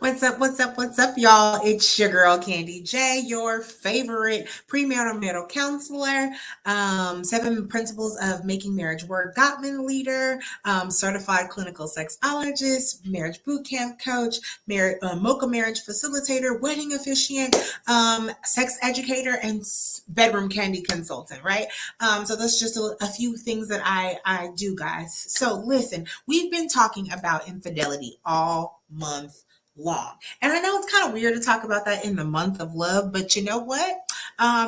What's up? What's up? What's up, y'all? It's your girl Candy J, your favorite premarital marital counselor. Seven principles of making marriage work. Gottman leader, certified clinical sexologist, marriage boot camp coach, mocha marriage facilitator, wedding officiant, sex educator, and bedroom candy consultant. Right. So that's just a few things that I do, guys. So listen, we've been talking about infidelity all month long. And I know it's kind of weird to talk about that in the month of love, but you know what?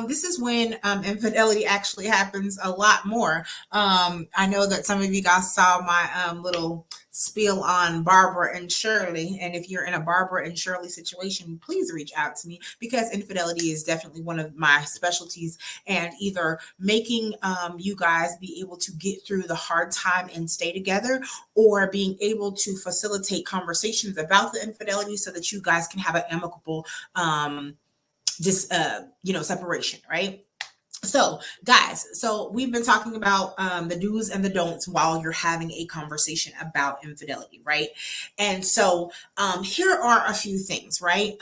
This is when infidelity actually happens a lot more. I know that some of you guys saw my little spiel on Barbara and Shirley. And if you're in a Barbara and Shirley situation, please reach out to me because infidelity is definitely one of my specialties. And either making you guys be able to get through the hard time and stay together, or being able to facilitate conversations about the infidelity so that you guys can have an amicable separation, right? So, guys, so we've been talking about the do's and the don'ts while you're having a conversation about infidelity, right? And so, here are a few things, right?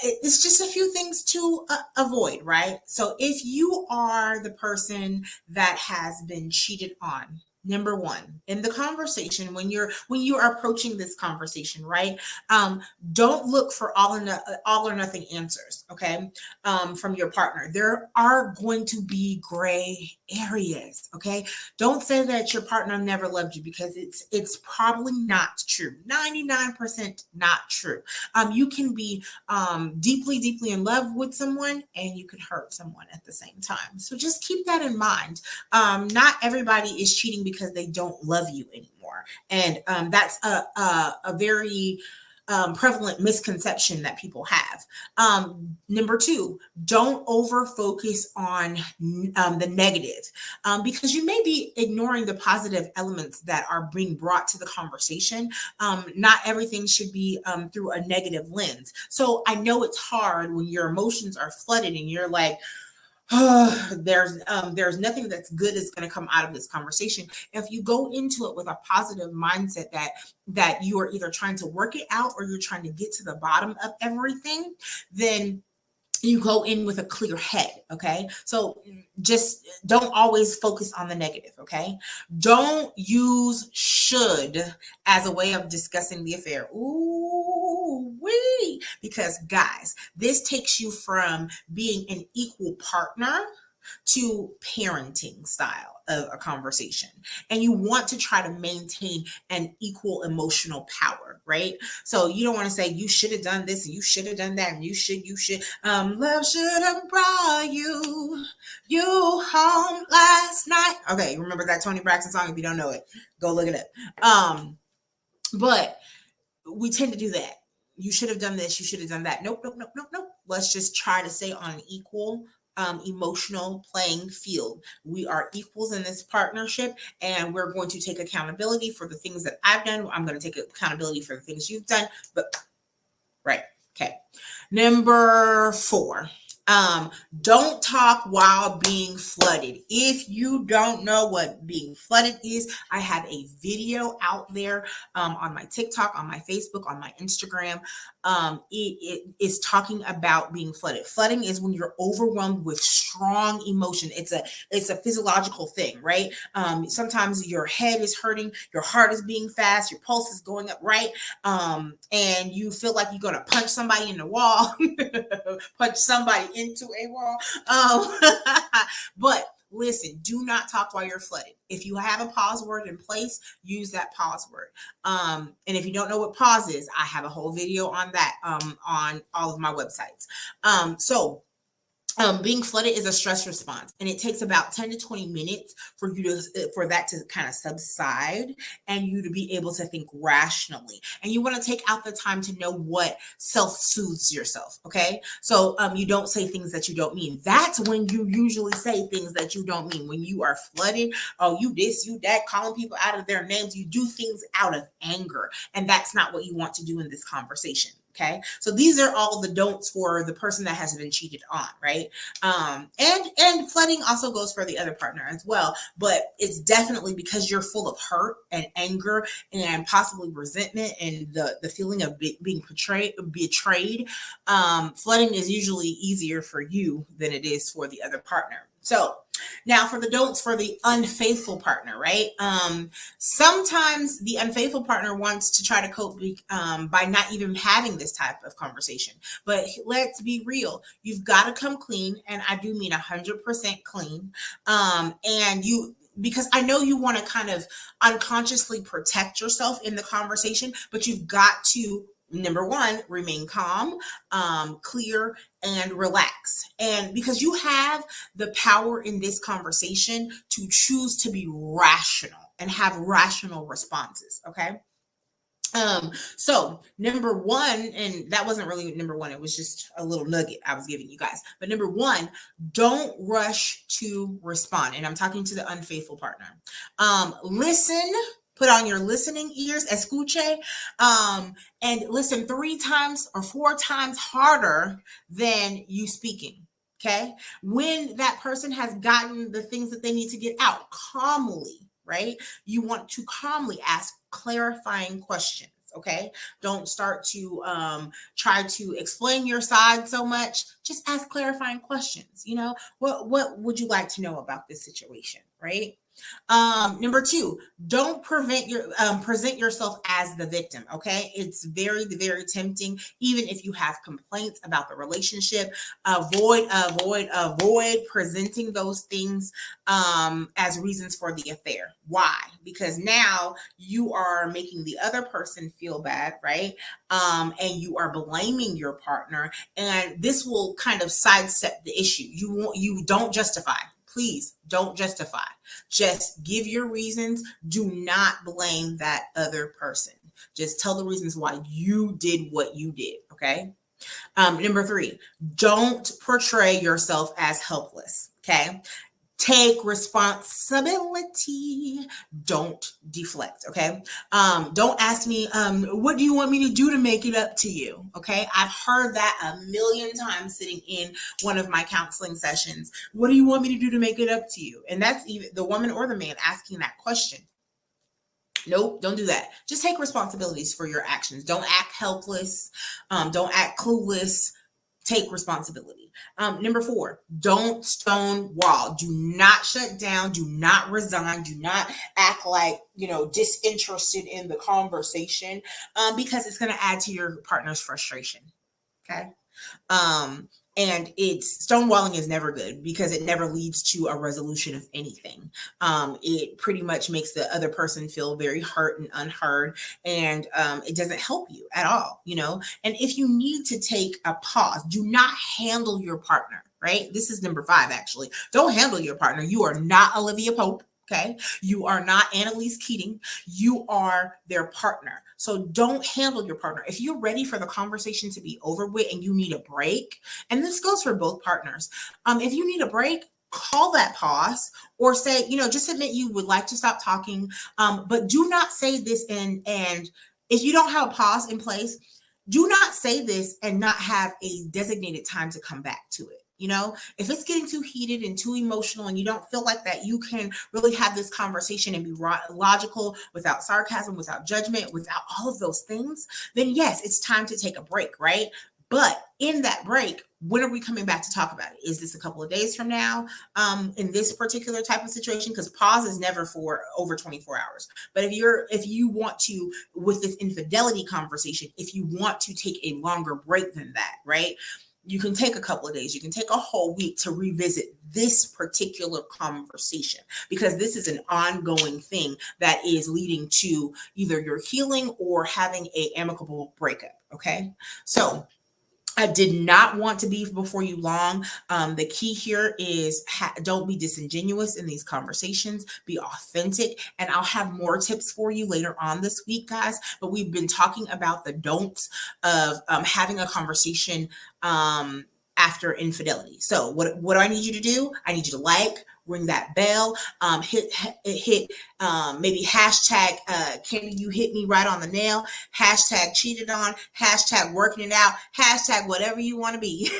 It's just a few things to avoid, right? So, if you are the person that has been cheated on, number one in the conversation when you are approaching this conversation, right? Don't look for all or nothing answers, okay? From your partner. There are going to be gray areas, okay? Don't say that your partner never loved you because it's probably not true. 99% not true. You can be deeply in love with someone and you can hurt someone at the same time. So just keep that in mind. Not everybody is cheating because they don't love you anymore, and that's a very prevalent misconception that people have. Number two, don't over focus on the negative, because you may be ignoring the positive elements that are being brought to the conversation. Not everything should be through a negative lens. So I know it's hard when your emotions are flooded and you're like, there's nothing that's good is going to come out of this conversation. If you go into it with a positive mindset that you are either trying to work it out or you're trying to get to the bottom of everything, then you go in with a clear head. Okay, so just don't always focus on the negative. Okay, don't use should as a way of discussing the affair. Ooh wee, because guys, this takes you from being an equal partner to parenting style of a conversation, and you want to try to maintain an equal emotional power, right? So you don't want to say you should have done this and you should have done that and you should love should have brought you home last night. Okay, remember that Tony Braxton song? If you don't know it, go look it up. But we tend to do that. You should have done this, you should have done that. Nope. Let's just try to stay on an equal emotional playing field. We are equals in this partnership, and we're going to take accountability for the things that I've done. I'm going to take accountability for the things you've done. But right. Okay. Number 4. Don't talk while being flooded. If you don't know what being flooded is, I have a video out there on my TikTok, on my Facebook, on my Instagram. It is talking about being flooded. Flooding is when you're overwhelmed with strong emotion. It's a physiological thing, right? Sometimes your head is hurting, your heart is beating fast, your pulse is going up, right? And you feel like you're gonna punch somebody in the wall, punch somebody into a wall. But listen, do not talk while you're flooded. If you have a pause word in place, use that pause word. And if you don't know what pause is, I have a whole video on that on all of my websites. Being flooded is a stress response, and it takes about 10 to 20 minutes for that to kind of subside and you to be able to think rationally. And you want to take out the time to know what self-soothes yourself. Okay, so you don't say things that you don't mean. That's when you usually say things that you don't mean. When you are flooded, oh, you this, you that, calling people out of their names. You do things out of anger, and that's not what you want to do in this conversation. Okay, so these are all the don'ts for the person that has been cheated on, right? And flooding also goes for the other partner as well, but it's definitely because you're full of hurt and anger and possibly resentment and the feeling of being betrayed. Flooding is usually easier for you than it is for the other partner. So now for the don'ts for the unfaithful partner, right? Sometimes the unfaithful partner wants to try to cope by not even having this type of conversation. But let's be real. You've got to come clean. And I do mean 100% clean. And because I know you want to kind of unconsciously protect yourself in the conversation, but you've got to, number one, remain calm, clear, and relax. And because you have the power in this conversation to choose to be rational and have rational responses. Okay. So number one, and that wasn't really number one, it was just a little nugget I was giving you guys. But number one, don't rush to respond. And I'm talking to the unfaithful partner. Listen, put on your listening ears, escuche, and listen 3 times or 4 times harder than you speaking. Okay. When that person has gotten the things that they need to get out calmly, right? You want to calmly ask clarifying questions. Okay. Don't start to try to explain your side so much. Just ask clarifying questions. You know, what would you like to know about this situation? Right. Number 2, don't present yourself as the victim. Okay. It's very, very tempting. Even if you have complaints about the relationship, avoid presenting those things, as reasons for the affair. Why? Because now you are making the other person feel bad, right? And you are blaming your partner, and this will kind of sidestep the issue. You don't justify. Please don't justify. Just give your reasons. Do not blame that other person. Just tell the reasons why you did what you did. Okay. Number 3, don't portray yourself as helpless. Okay. Take responsibility. Don't deflect. Okay. Don't ask me, what do you want me to do to make it up to you? Okay. I've heard that a million times sitting in one of my counseling sessions. What do you want me to do to make it up to you? And that's even the woman or the man asking that question. Nope, don't do that. Just take responsibilities for your actions. Don't act helpless. Don't act clueless. Take responsibility. Number 4, don't stonewall. Do not shut down. Do not resign. Do not act like, disinterested in the conversation, because it's going to add to your partner's frustration. Okay. And stonewalling is never good because it never leads to a resolution of anything. It pretty much makes the other person feel very hurt and unheard, and it doesn't help you at all, And if you need to take a pause, do not handle your partner, right? This is number 5, actually. Don't handle your partner. You are not Olivia Pope. Okay. You are not Annalise Keating. You are their partner. So don't handle your partner. If you're ready for the conversation to be over with and you need a break, and this goes for both partners. If you need a break, call that pause or say, just admit you would like to stop talking. But do not say this. And if you don't have a pause in place, do not say this and not have a designated time to come back to it. If it's getting too heated and too emotional and you don't feel like that you can really have this conversation and be logical without sarcasm, without judgment, without all of those things, then yes, it's time to take a break, right? But in that break, when are we coming back to talk about it? Is this a couple of days from now, in this particular type of situation? Because pause is never for over 24 hours. But if you want to, with this infidelity conversation, if you want to take a longer break than that, right? You can take a couple of days. You can take a whole week to revisit this particular conversation, because this is an ongoing thing that is leading to either your healing or having an amicable breakup. Okay. So I did not want to be before you long. The key here is don't be disingenuous in these conversations. Be authentic. And I'll have more tips for you later on this week, guys. But we've been talking about the don'ts of having a conversation after infidelity. So what do I need you to do? I need you to like, ring that bell, hit maybe hashtag Candy, you hit me right on the nail, hashtag cheated on, hashtag working it out, hashtag whatever you want to be.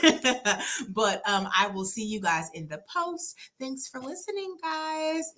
But I will see you guys in the post. Thanks for listening, guys.